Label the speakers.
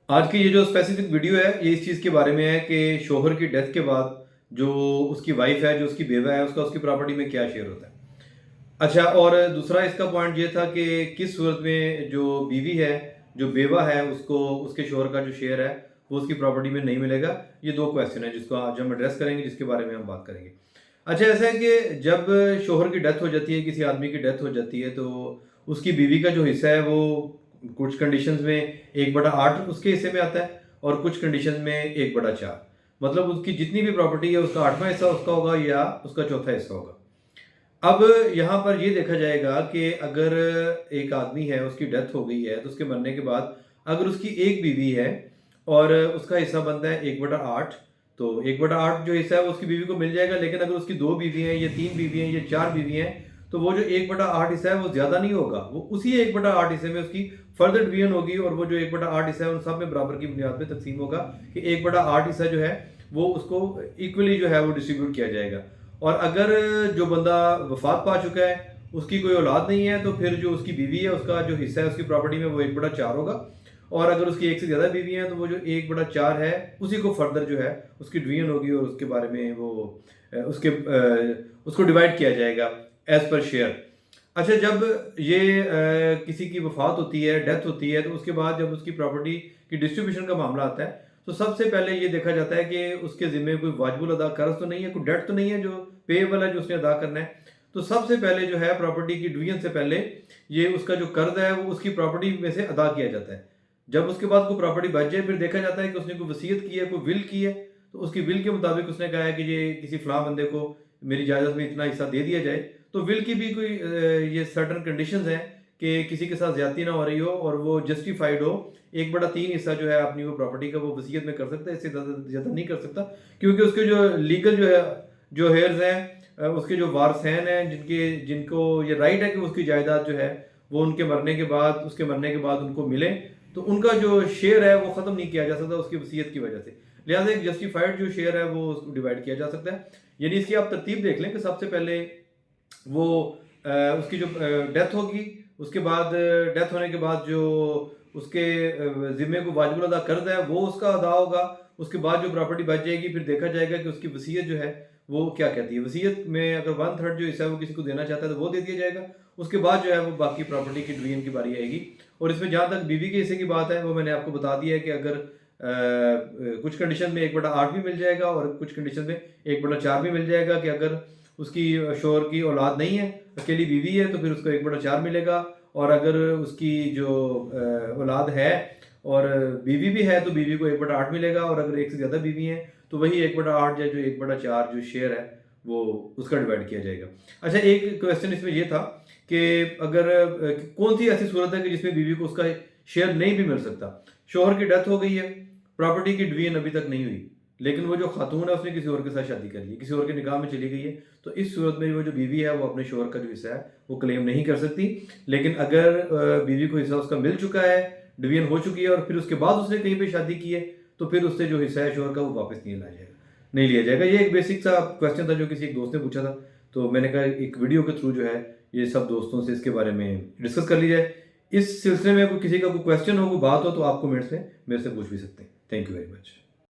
Speaker 1: آج کی یہ جو اسپیسیفک ویڈیو ہے یہ اس چیز کے بارے میں ہے کہ شوہر کی ڈیتھ کے بعد جو اس کی وائف ہے، جو اس کی بیوہ ہے، اس کی پراپرٹی میں کیا شیئر ہوتا ہے۔ اچھا، اور دوسرا اس کا پوائنٹ یہ تھا کہ کس صورت میں جو بیوی ہے، جو بیوہ ہے، اس کے شوہر کا جو شیئر ہے وہ اس کی پراپرٹی میں نہیں ملے گا۔ یہ دو کویسچن ہیں جس کو آج ہم ایڈریس کریں گے، جس کے بارے میں ہم بات کریں گے۔ اچھا، ایسا ہے کہ جب شوہر کی ڈیتھ ہو جاتی ہے، کسی آدمی کی ڈیتھ ہو جاتی ہے، تو اس کی بیوی کا جو حصہ ہے وہ کچھ کنڈیشنز میں 1/8 اس کے حصے میں آتا ہے، اور کچھ کنڈیشن میں 1/4۔ مطلب اس کی جتنی بھی پراپرٹی ہے اس کا 8واں حصہ اس کا ہوگا یا اس کا چوتھا حصہ ہوگا۔ اب یہاں پر یہ دیکھا جائے گا کہ اگر ایک آدمی ہے، اس کی ڈیتھ ہو گئی ہے، تو اس کے مرنے کے بعد اگر اس کی ایک بیوی ہے اور اس کا حصہ بنتا ہے 1/8، تو 1/8 جو حصہ ہے وہ اس کی بیوی کو مل جائے گا۔ لیکن اگر اس کی 2 بیوی ہیں یا 3 بیوی ہیں یا 4 بیوی ہیں، تو وہ جو 1/8 حصہ ہے وہ زیادہ نہیں ہوگا، وہ اسی 1/8 حصے میں اس کی فردر ڈویژن ہوگی، اور وہ جو 1/8 حصہ ہے ان سب میں برابر کی بنیاد پہ تقسیم ہوگا کہ 1/8 حصہ جو ہے وہ اس کو ایکولی جو ہے وہ ڈسٹریبیوٹ کیا جائے گا۔ اور اگر جو بندہ وفات پا چکا ہے، اس کی کوئی اولاد نہیں ہے، تو پھر جو اس کی بیوی ہے، اس کا جو حصہ ہے اس کی پراپرٹی میں وہ 1/4 ہوگا۔ اور اگر اس کی ایک سے زیادہ بیوی ہیں تو وہ جو 1/4 ہے اسی کو فردر جو ہے اس کی ڈویژن ہوگی، اور اس کے بارے میں وہ اس کو ڈیوائڈ کیا جائے گا ایز پر شیئر۔ اچھا، جب یہ کسی کی وفات ہوتی ہے، ڈیتھ ہوتی ہے، تو اس کے بعد جب اس کی پراپرٹی کی ڈسٹریبیوشن کا معاملہ آتا ہے، تو سب سے پہلے یہ دیکھا جاتا ہے کہ اس کے ذمے کوئی واجب الادا قرض تو نہیں ہے، کوئی ڈیٹ تو نہیں ہے جو پیبل ہے، جو اس نے ادا کرنا ہے۔ تو سب سے پہلے جو ہے پراپرٹی کی ڈویژن سے پہلے یہ اس کا جو قرض ہے وہ اس کی پراپرٹی میں سے ادا کیا جاتا ہے۔ جب اس کے بعد کوئی پراپرٹی بچ جائے، پھر دیکھا جاتا ہے کہ اس نے کوئی وصیت کی ہے، کوئی ول کی ہے، تو اس کی ول کے مطابق اس نے کہا ہے کہ یہ کسی فلاں بندے کو میری اجازت میں اتنا حصہ دے دیا جائے۔ تو ول کی بھی کوئی یہ سرٹن کنڈیشنز ہیں کہ کسی کے ساتھ زیادتی نہ ہو رہی ہو اور وہ جسٹیفائڈ ہو۔ 1/3 حصہ جو ہے اپنی وہ پراپرٹی کا وہ وصیت میں کر سکتا ہے، اس سے زیادہ نہیں کر سکتا، کیونکہ اس کے جو لیگل جو ہے جو ہیئرز ہیں، اس کے جو وارثین ہیں، جن کو یہ رائٹ ہے کہ اس کی جائیداد جو ہے وہ ان کے مرنے کے بعد ان کو ملے، تو ان کا جو شیئر ہے وہ ختم نہیں کیا جا سکتا اس کی وصیت کی وجہ سے۔ لہٰذا ایک جسٹیفائڈ جو شیئر ہے وہ اس کو ڈیوائڈ کیا جا سکتا ہے۔ یعنی اس کی آپ ترتیب دیکھ لیں کہ سب سے پہلے وہ اس کی جو ڈیتھ ہوگی، اس کے بعد ڈیتھ ہونے کے بعد جو اس کے ذمے کو واجب الادا قرض ہے وہ اس کا ادا ہوگا۔ اس کے بعد جو پراپرٹی بچ جائے گی، پھر دیکھا جائے گا کہ اس کی وصیت جو ہے وہ کیا کہتی ہے۔ وصیت میں اگر 1/3 جو حصہ ہے وہ کسی کو دینا چاہتا ہے تو وہ دے دیا جائے گا۔ اس کے بعد جو ہے وہ باقی پراپرٹی کی ڈویژن کی باری آئے گی۔ اور اس میں جہاں تک بیوی کے حصے کی بات ہے، وہ میں نے آپ کو بتا دیا ہے کہ اگر کچھ کنڈیشن میں 1/8 بھی مل جائے گا، اور کچھ کنڈیشن میں 1/4 بھی مل جائے گا کہ اگر اس کی شوہر کی اولاد نہیں ہے، اکیلی بیوی ہے، تو پھر اس کو 1/4 ملے گا۔ اور اگر اس کی جو اولاد ہے اور بیوی بھی ہے تو بیوی کو 1/8 ملے گا، اور اگر ایک سے زیادہ بیوی ہیں تو وہی 1/8 یا جو 1/4 جو شیئر ہے وہ اس کا ڈیوائڈ کیا جائے گا۔ اچھا، ایک کویسچن اس میں یہ تھا کہ اگر کون سی ایسی صورت ہے کہ جس میں بیوی کو اس کا شیئر نہیں بھی مل سکتا۔ شوہر کی ڈیتھ ہو گئی ہے، پراپرٹی کی ڈویژن ابھی تک نہیں ہوئی، لیکن وہ جو خاتون ہے اس نے کسی اور کے ساتھ شادی کر لی ہے، کسی اور کے نکاح میں چلی گئی ہے، تو اس صورت میں وہ جو بیوی ہے وہ اپنے شوہر کا جو حصہ ہے وہ کلیم نہیں کر سکتی۔ لیکن اگر بیوی کو حصہ اس کا مل چکا ہے، ڈویژن ہو چکی ہے، اور پھر اس کے بعد اس نے کہیں پہ شادی کی ہے، تو پھر اس سے جو حصہ ہے شوہر کا وہ واپس نہیں لیا جائے گا۔ یہ ایک بیسک سا کویسچن تھا جو کسی ایک دوست نے پوچھا تھا، تو میں نے کہا ایک ویڈیو کے تھرو جو ہے یہ سب دوستوں سے اس کے بارے میں ڈسکس کر لی جائے۔ اس سلسلے میں کسی کا کوئی کویسچن ہو، کوئی بات ہو، تو آپ کومنٹس میں میرے سے پوچھ بھی سکتے ہیں۔ Thank you very much.